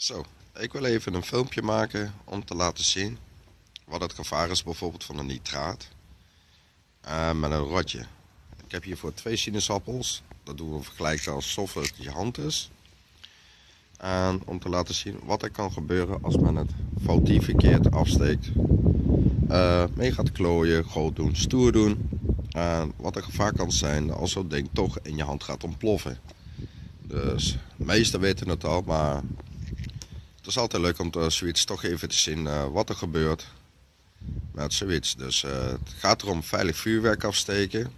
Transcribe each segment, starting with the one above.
Zo, ik wil even een filmpje maken om te laten zien wat het gevaar is bijvoorbeeld van een nitraat met een rotje. Ik heb hiervoor 2 sinaasappels, dat doen we vergelijken alsof het je hand is. En om te laten zien wat er kan gebeuren als men het foutief verkeerd afsteekt. Mee gaat klooien, groot doen, stoer doen. En wat er gevaar kan zijn als zo'n ding toch in je hand gaat ontploffen. Dus de meesten weten het al, maar het is altijd leuk om zoiets toch even te zien wat er gebeurt met zoiets. Dus het gaat erom veilig vuurwerk afsteken.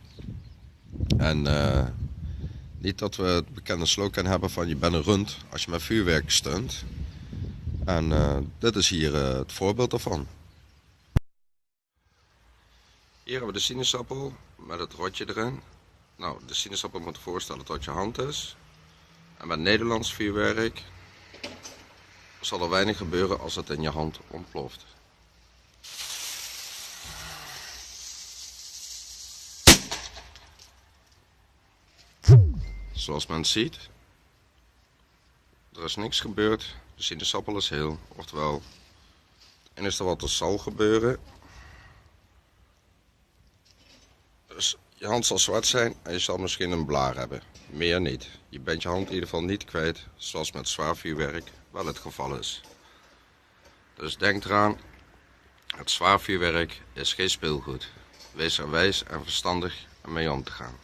En niet dat we het bekende slogan hebben van je bent een rund als je met vuurwerk stunt. En dit is hier het voorbeeld daarvan. Hier hebben we de sinaasappel met het rotje erin. Nou, de sinaasappel moet je voorstellen dat je hand is. En met Nederlands vuurwerk zal er weinig gebeuren als het in je hand ontploft. Zoals men ziet, er is niks gebeurd, de sinaasappel is heel, oftewel, het enige wat er zal gebeuren, dus je hand zal zwart zijn en je zal misschien een blaar hebben, meer niet. Je bent je hand in ieder geval niet kwijt, zoals met zwaar vuurwerk wel het geval is. Dus denk eraan, het zwaar vuurwerk is geen speelgoed. Wees er wijs en verstandig mee om te gaan.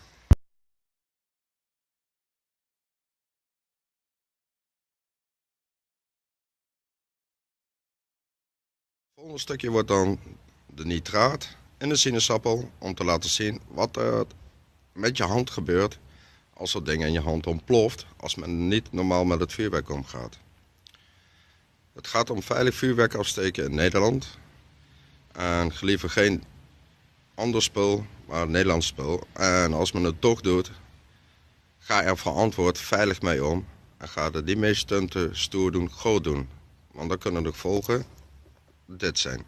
Het volgende stukje wordt dan de nitraat in de sinaasappel om te laten zien wat er met je hand gebeurt als dat ding in je hand ontploft als men niet normaal met het vuurwerk omgaat. Het gaat om veilig vuurwerk afsteken in Nederland en liever geen ander spul, maar Nederlands spul. En als men het toch doet, ga er verantwoord veilig mee om en ga er niet mee stunten, stoer doen, groot doen, want dan kunnen de gevolgen dit zijn.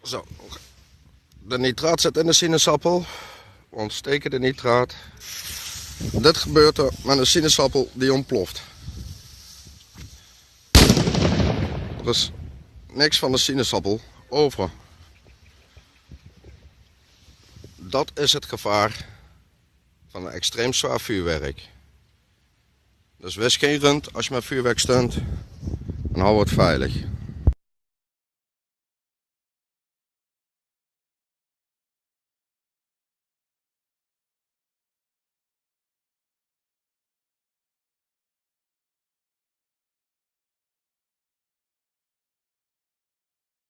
Zo, de nitraat zit in de sinaasappel. We ontsteken de nitraat. Dit gebeurt er met een sinaasappel die ontploft. Er is niks van de sinaasappel over. Dat is het gevaar van een extreem zwaar vuurwerk. Dus wees geen rund als je met vuurwerk stunt en hou het veilig.